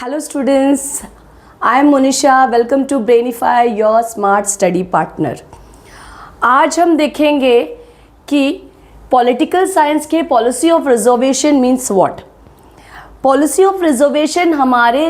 Hello students, I am Monisha. Welcome to Brainify, your smart study partner. आज हम देखेंगे कि पॉलिटिकल साइंस के policy of reservation means what. Policy of reservation हमारे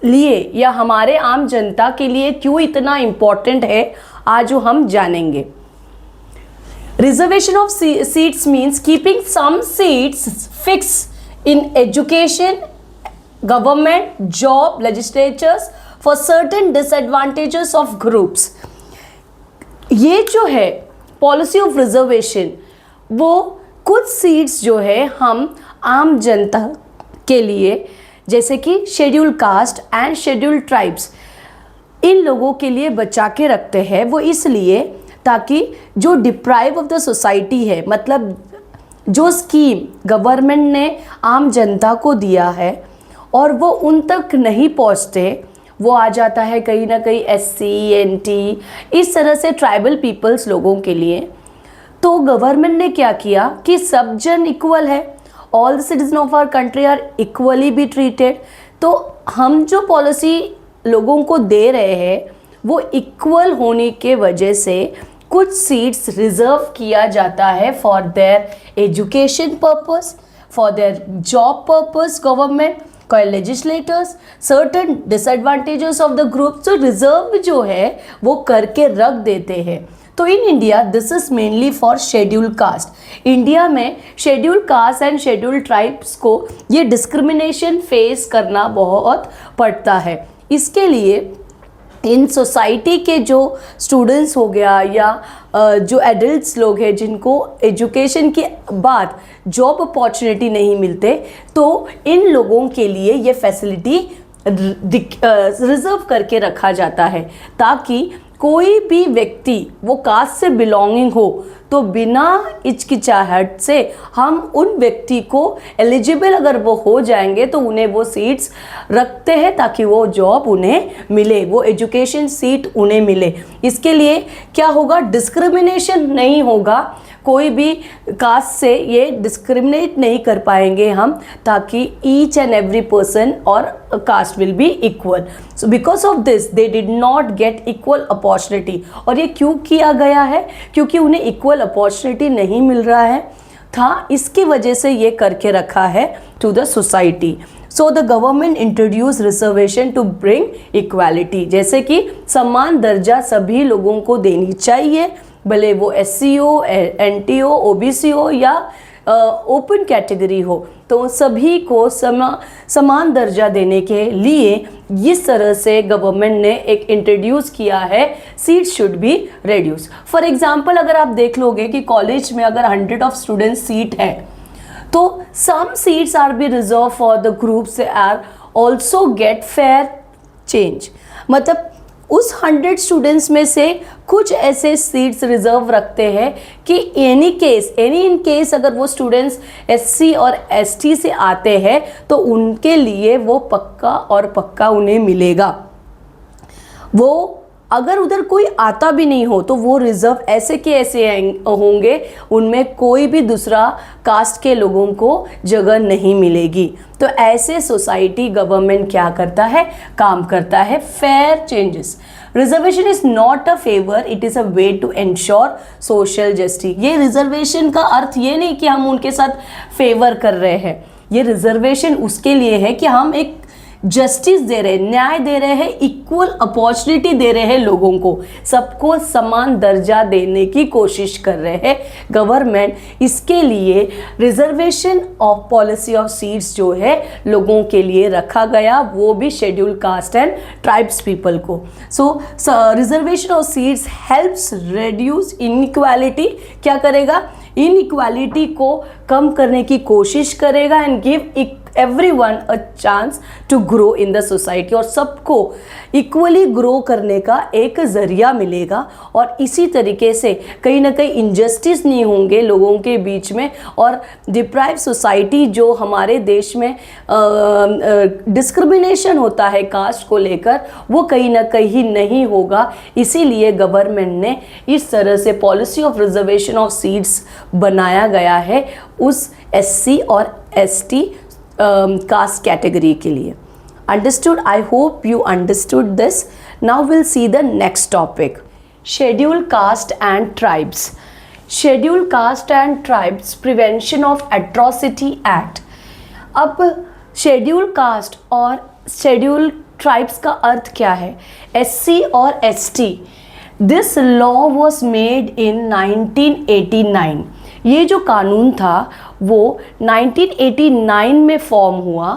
लिए या हमारे आम जनता के लिए क्यों इतना इम्पॉर्टेंट है, आज वो हम जानेंगे। Reservation of seats means keeping some seats fix in education, government, job, legislatures for certain disadvantages of groups। ये जो है पॉलिसी ऑफ रिजर्वेशन, वो कुछ सीट्स जो है हम आम जनता के लिए, जैसे कि schedule caste and schedule tribes, इन लोगों के लिए बचा के रखते हैं। वो इसलिए ताकि जो डिप्राइव ऑफ द सोसाइटी है, मतलब जो स्कीम गवर्नमेंट ने आम जनता को दिया है और वो उन तक नहीं पहुंचते, वो आ जाता है कहीं ना कहीं SC, NT, इस तरह से ट्राइबल पीपल्स लोगों के लिए। तो गवर्नमेंट ने क्या किया कि सब जन इक्वल है, all the citizen of our country are equally be treated. तो हम जो पॉलिसी लोगों को दे रहे हैं वो इक्वल होने के वजह से कुछ सीट्स रिजर्व किया जाता है for their education purpose, for their job purpose, government कोई legislators, certain disadvantages of the group. तो रिजर्व जो है वो करके रख देते हैं। तो in India this is mainly for schedule caste. India में schedule caste and schedule tribes को ये डिस्क्रिमिनेशन फेस करना बहुत पड़ता है। इसके लिए इन सोसाइटी के जो स्टूडेंट्स हो गया या जो एडल्ट्स लोग हैं जिनको एजुकेशन के बाद जॉब अपॉर्चुनिटी नहीं मिलते, तो इन लोगों के लिए ये फैसिलिटी रिजर्व करके रखा जाता है ताकि कोई भी व्यक्ति वो कास्ट से बिलोंगिंग हो तो बिना हिचकिचाहट से हम उन व्यक्ति को एलिजिबल अगर वो हो जाएंगे तो उन्हें वो सीट्स रखते हैं ताकि वो जॉब उन्हें मिले, वो एजुकेशन सीट उन्हें मिले। इसके लिए क्या होगा, डिस्क्रिमिनेशन नहीं होगा, कोई भी कास्ट से ये डिस्क्रिमिनेट नहीं कर पाएंगे हम, ताकि ईच एंड एवरी पर्सन और caste will be equal. So because of this they did not get equal opportunity. और ये क्यों किया गया है, क्योंकि उन्हें इक्वल अपॉर्चुनिटी नहीं मिल रहा है था, इसकी वजह से ये करके रखा है to the society. So the government introduce reservation to bring equality, जैसे कि समान दर्जा सभी लोगों को देनी चाहिए, भले वो SC हो, NT हो, OBC हो या ओपन कैटेगरी हो, तो सभी को समान दर्जा देने के लिए इस तरह से गवर्नमेंट ने एक इंट्रोड्यूस किया है, seats should be reduce. For example अगर आप देख लोगे कि कॉलेज में अगर 100 ऑफ स्टूडेंट्स सीट है तो some seats are be reserve for the groups are also get fair change. मतलब उस 100 स्टूडेंट्स में से कुछ ऐसे सीट्स रिजर्व रखते हैं कि एनी इन केस अगर वो स्टूडेंट्स SC और ST से आते हैं तो उनके लिए वो पक्का और पक्का उन्हें मिलेगा। वो अगर उधर कोई आता भी नहीं हो तो वो रिजर्व ऐसे के ऐसे होंगे, उनमें कोई भी दूसरा कास्ट के लोगों को जगह नहीं मिलेगी। तो ऐसे सोसाइटी गवर्नमेंट क्या करता है, काम करता है fair changes. Reservation is not a favour, it is a way to ensure social justice. ये रिजर्वेशन का अर्थ ये नहीं कि हम उनके साथ फेवर कर रहे हैं, ये रिजर्वेशन उसके लिए है कि हम एक जस्टिस दे रहे, न्याय दे रहे हैं, इक्वल अपॉर्चुनिटी दे रहे हैं लोगों को, सबको समान दर्जा देने की कोशिश कर रहे हैं गवर्नमेंट। इसके लिए reservation of policy of seats जो है लोगों के लिए रखा गया, वो भी schedule caste and tribes people को। So reservation of seats helps reduce inequality. क्या करेगा, इनइक्वालिटी को कम करने की कोशिश करेगा and give everyone a chance to grow in the society, और सबको इक्वली ग्रो करने का एक ज़रिया मिलेगा। और इसी तरीके से कहीं ना कहीं इनजस्टिस नहीं होंगे लोगों के बीच में, और डिप्राइव सोसाइटी जो हमारे देश में डिस्क्रिमिनेशन होता है कास्ट को लेकर, वो कहीं ना कहीं नहीं होगा। इसीलिए गवर्नमेंट ने इस तरह से policy of reservation of seats बनाया गया है उस SC और ST कास्ट कैटेगरी के लिए। Understood? I hope you understood this. Now we'll see the next topic. Scheduled caste and tribes. Scheduled caste and tribes Prevention of Atrocity Act. अब schedule caste और schedule tribes का अर्थ क्या है? SC और ST. This law was made in 1989. ये जो कानून था वो 1989 में फॉर्म हुआ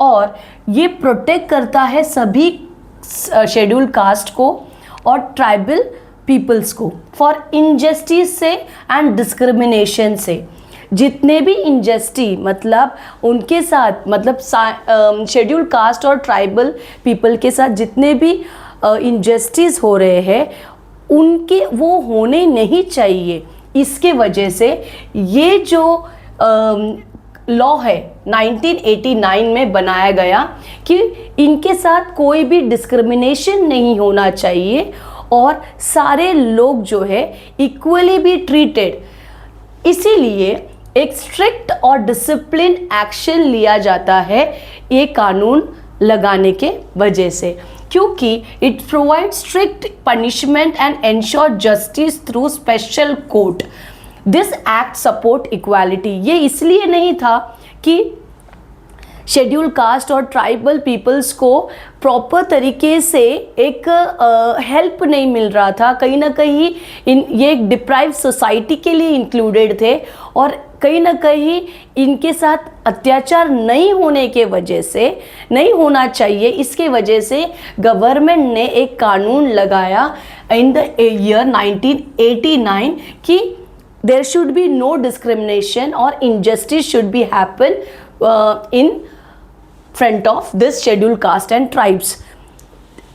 और ये प्रोटेक्ट करता है सभी शेड्यूल कास्ट को और ट्राइबल पीपल्स को फॉर इनजस्टिस से एंड डिस्क्रिमिनेशन से. जितने भी इनजस्टी मतलब उनके साथ मतलब शेड्यूल कास्ट और ट्राइबल पीपल के साथ जितने भी इनजस्टिस हो रहे हैं उनके वो होने नहीं चाहिए. इसके वजह से ये जो लॉ है 1989 में बनाया गया कि इनके साथ कोई भी डिस्क्रिमिनेशन नहीं होना चाहिए और सारे लोग जो है इक्वली भी ट्रीटेड. इसीलिए एक स्ट्रिक्ट और डिसिप्लिन एक्शन लिया जाता है ये कानून लगाने के वजह से, क्योंकि it provide strict punishment and ensure justice through special court. This act support equality. ये इसलिए नहीं था कि शेड्यूल कास्ट और ट्राइबल पीपल्स को प्रॉपर तरीके से एक हेल्प नहीं मिल रहा था. कहीं ना कहीं ये एक डिप्राइव सोसाइटी के लिए इंक्लूडेड थे और कहीं ना कहीं इनके साथ अत्याचार नहीं होने के वजह से नहीं होना चाहिए. इसके वजह से गवर्नमेंट ने एक कानून लगाया इन द ईयर 1989 कि there should be no discrimination और injustice should be happen in front of this scheduled caste and tribes.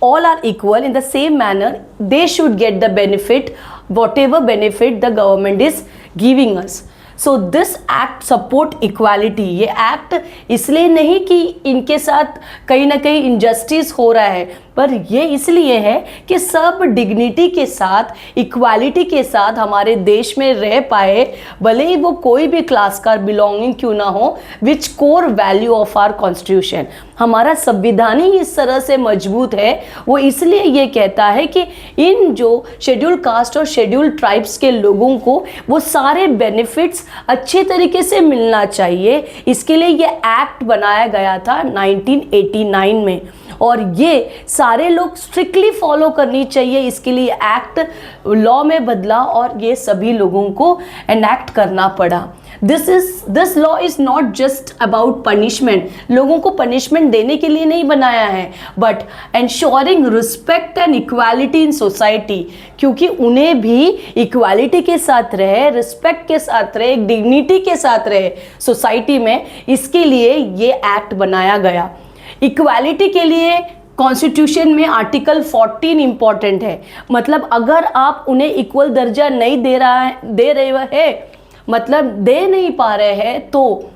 All are equal in the same manner. They should get the benefit, whatever benefit the government is giving us. So this act support equality. ये act इसलिए नहीं कि इनके साथ कहीं ना कहीं injustice हो रहा है, पर ये इसलिए है कि सब डिग्निटी के साथ इक्वालिटी के साथ हमारे देश में रह पाए, भले ही वो कोई भी क्लास का बिलोंगिंग क्यों ना हो. Which core value of our constitution. हमारा संविधान ही इस तरह से मजबूत है. वो इसलिए ये कहता है कि इन जो शेड्यूल कास्ट और शेड्यूल ट्राइब्स के लोगों को वो सारे बेनिफिट्स अच्छे तरीके से मिलना चाहिए. इसके लिए ये एक्ट बनाया गया था 1989 में और ये सारे लोग स्ट्रिक्टली फॉलो करनी चाहिए. इसके लिए एक्ट लॉ में बदला और ये सभी लोगों को एनैक्ट करना पड़ा. This law is not just about punishment. लोगों को पनिशमेंट देने के लिए नहीं बनाया है, but ensuring respect and equality in society. क्योंकि उन्हें भी इक्वालिटी के साथ रहे, रिस्पेक्ट के साथ रहे, डिग्निटी के साथ रहे सोसाइटी में. इसके लिए ये एक्ट बनाया गया. इक्वालिटी के लिए कॉन्स्टिट्यूशन में आर्टिकल 14 इंपॉर्टेंट है. मतलब अगर आप उन्हें इक्वल दर्जा नहीं दे रहे हैं मतलब दे नहीं पा रहे हैं तो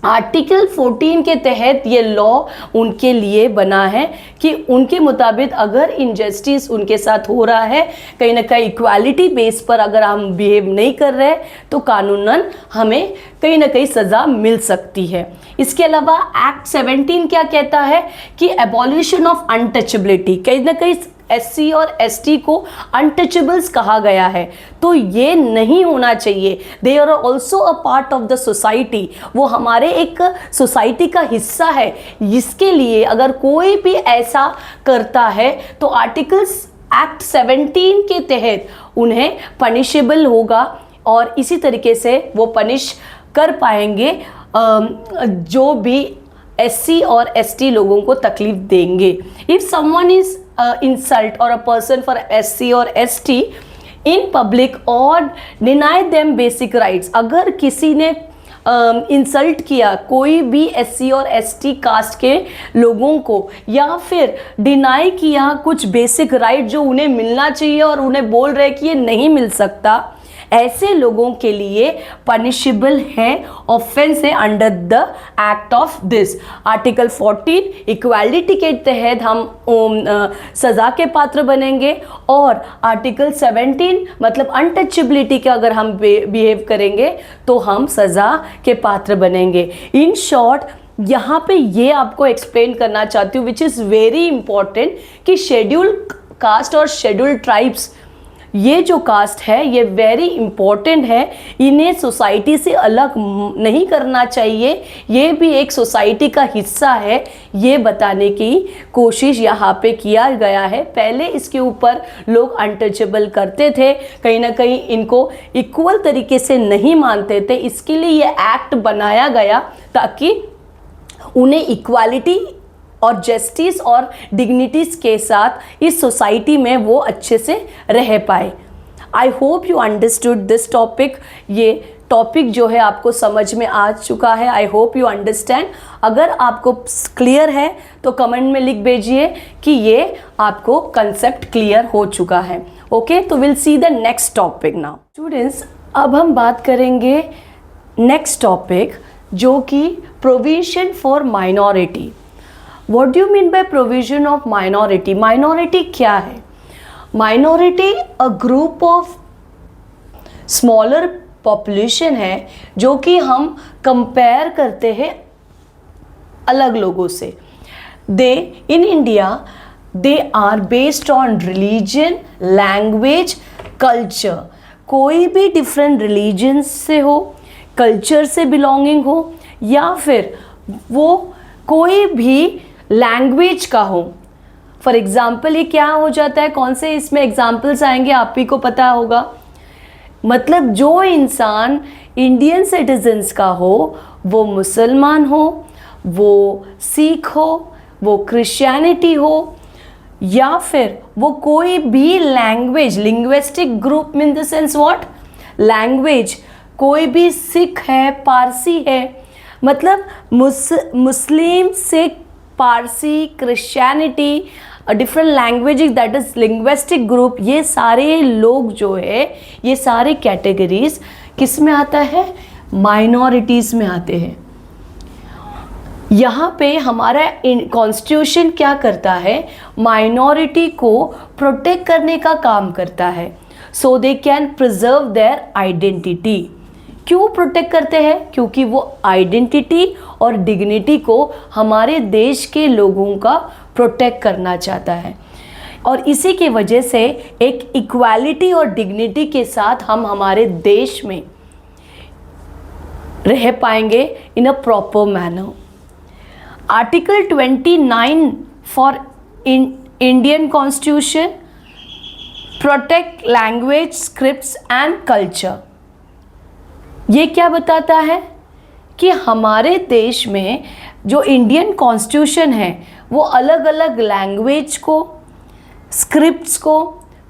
आर्टिकल 14 के तहत ये लॉ उनके लिए बना है कि उनके मुताबिक अगर इनजस्टिस उनके साथ हो रहा है, कहीं ना कहीं इक्वालिटी बेस पर अगर हम बिहेव नहीं कर रहे तो कानूनन हमें कहीं ना कहीं सज़ा मिल सकती है. इसके अलावा एक्ट 17 क्या कहता है कि एबॉलिशन ऑफ अनटचेबिलिटी. कहीं ना कहीं SC और ST को अनटचेबल्स कहा गया है, तो ये नहीं होना चाहिए. They are also a part of the society. वो हमारे एक सोसाइटी का हिस्सा है. इसके लिए अगर कोई भी ऐसा करता है तो आर्टिकल्स एक्ट 17 के तहत उन्हें पनिशेबल होगा और इसी तरीके से वो पनिश कर पाएंगे जो भी SC और ST लोगों को तकलीफ देंगे. If someone is insult or a person for SC or ST in public or deny them basic rights. अगर किसी ने इंसल्ट किया कोई भी SC और ST कास्ट के लोगों को या फिर डिनाई किया कुछ बेसिक राइट जो उन्हें मिलना चाहिए और उन्हें बोल रहे कि ये नहीं मिल सकता, ऐसे लोगों के लिए पनिशेबल है, ऑफेंस है under the act of this. Article 14 equality के तहत हम सज़ा के पात्र बनेंगे और आर्टिकल 17 मतलब अनटचेबिलिटी का अगर हम बिहेव करेंगे तो हम सज़ा के पात्र बनेंगे. इन शॉर्ट यहाँ पे ये आपको एक्सप्लेन करना चाहती हूँ विच इज़ वेरी इंपॉर्टेंट कि शेड्यूल कास्ट और शेड्यूल ट्राइब्स, ये जो कास्ट है ये वेरी इंपॉर्टेंट है, इन्हें सोसाइटी से अलग नहीं करना चाहिए, ये भी एक सोसाइटी का हिस्सा है, ये बताने की कोशिश यहाँ पे किया गया है। पहले इसके ऊपर लोग अनटचेबल करते थे, कहीं ना कहीं इनको इक्वल तरीके से नहीं मानते थे, इसके लिए ये एक्ट बनाया गया ताकि उन्हें इक्वालिटी और जस्टिस और डिग्निटीज के साथ इस सोसाइटी में वो अच्छे से रह पाए। I hope you understood this topic. ये टॉपिक जो है आपको समझ में आ चुका है। I hope you understand. अगर आपको क्लियर है तो कमेंट में लिख भेजिए कि ये आपको कंसेप्ट क्लियर हो चुका है। ओके, तो will see the next topic now. Students, अब हम बात करेंगे नेक्स्ट टॉपिक जो कि provision for minority. What do you mean by provision of minority? Minority क्या है? Minority a group of smaller population है जो कि हम कंपेयर करते हैं अलग लोगों से। They in India they are based on religion, language, culture। कोई भी different religion से हो, culture से belonging हो, या फिर वो कोई भी लैंग्वेज का हो। फॉर एग्जाम्पल ये क्या हो जाता है, कौन से इसमें एग्जाम्पल्स आएंगे आप ही को पता होगा। मतलब जो इंसान इंडियन सिटीजन्स का हो, वो मुसलमान हो, वो सिख हो, वो क्रिश्चियनिटी हो, या फिर वो कोई भी language, linguistic group in the sense what, language, कोई भी सिख है, पारसी है, मतलब Muslim, Sikh, Parsi, Christianity, different languages, that is linguistic group, ये सारे लोग जो है, ये सारे कैटेगरीज किस में आता है, माइनॉरिटीज़ में आते हैं। यहाँ पे हमारा कॉन्स्टिट्यूशन क्या करता है, माइनॉरिटी को प्रोटेक्ट करने का काम करता है, so they can preserve their identity. क्यों प्रोटेक्ट करते हैं? क्योंकि वो आइडेंटिटी और डिग्निटी को हमारे देश के लोगों का प्रोटेक्ट करना चाहता है, और इसी की वजह से एक इक्वालिटी और डिग्निटी के साथ हम हमारे देश में रह पाएंगे in a proper manner. Article 29 for Indian constitution protect language, scripts and culture. ये क्या बताता है कि हमारे देश में जो इंडियन कॉन्स्टिट्यूशन है वो अलग अलग लैंग्वेज को, स्क्रिप्ट्स को,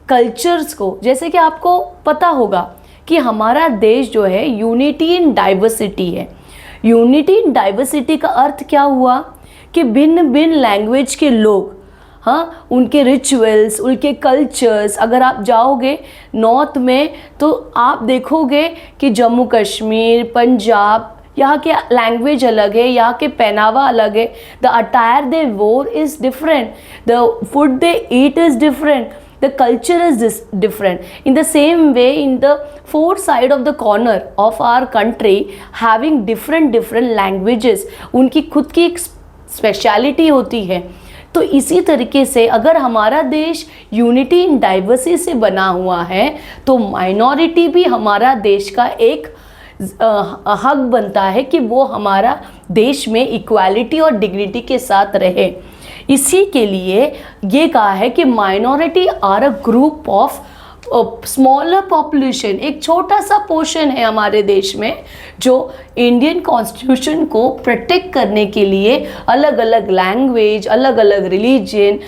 कल्चर्स को, जैसे कि आपको पता होगा कि हमारा देश जो है यूनिटी इन डाइवर्सिटी है। यूनिटी इन डाइवर्सिटी का अर्थ क्या हुआ कि भिन्न भिन्न लैंग्वेज के लोग, हाँ, उनके रिचुअल्स, उनके कल्चर्स, अगर आप जाओगे नॉर्थ में तो आप देखोगे कि जम्मू कश्मीर, पंजाब, यहाँ के लैंग्वेज अलग है, यहाँ के पहनावा अलग है, द अटायर दे वोर is different, the food they eat is different, the culture is different. In the same way, in the four side of the corner of our country having different languages, उनकी खुद की एक speciality होती है। तो इसी तरीके से अगर हमारा देश यूनिटी इन डाइवर्सिटी से बना हुआ है तो माइनॉरिटी भी हमारा देश का एक हक बनता है कि वो हमारा देश में इक्वालिटी और डिग्निटी के साथ रहे। इसी के लिए ये कहा है कि minority are a group of smaller population, एक छोटा सा पोर्शन है हमारे देश में जो इंडियन कॉन्स्टिट्यूशन को प्रोटेक्ट करने के लिए अलग अलग लैंग्वेज, अलग अलग रिलीजन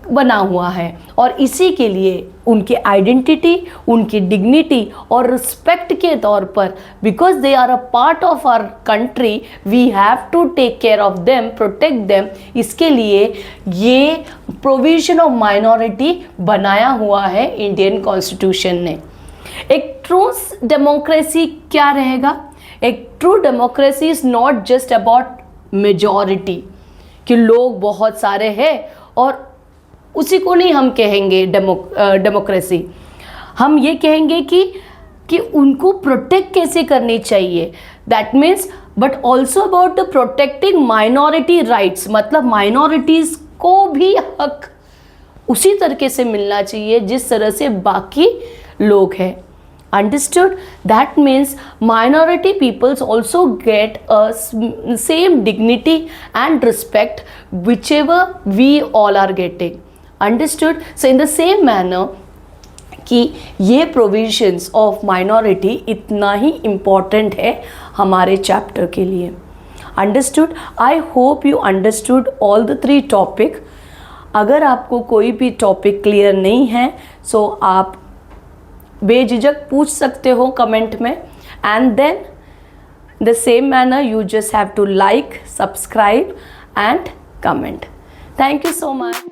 बना हुआ है, और इसी के लिए उनकी आइडेंटिटी, उनकी डिग्निटी और रिस्पेक्ट के तौर पर, because they are a part of our country, we have to take care of them, protect them. इसके लिए ये प्रोविजन ऑफ माइनॉरिटी बनाया हुआ है इंडियन कॉन्स्टिट्यूशन ने। एक ट्रू डेमोक्रेसी क्या रहेगा? एक true democracy is not just about majority, कि लोग बहुत सारे हैं और उसी को नहीं हम कहेंगे डेमोक्रेसी। हम ये कहेंगे कि उनको प्रोटेक्ट कैसे करनी चाहिए। That means but also about the protecting minority rights, मतलब माइनॉरिटीज़ को भी हक उसी तरीके से मिलना चाहिए जिस तरह से बाकी लोग हैं. Understood? That means minority peoples also get a same dignity and respect whichever we all are getting. Understood? So in the same manner कि ये provisions of minority इतना ही important है हमारे chapter के लिए. Understood? I hope you understood all the 3 topic. अगर आपको कोई भी टॉपिक क्लियर नहीं है सो आप बेझिझक पूछ सकते हो कमेंट में. And then the same manner you just have to like, subscribe and comment. Thank you so much.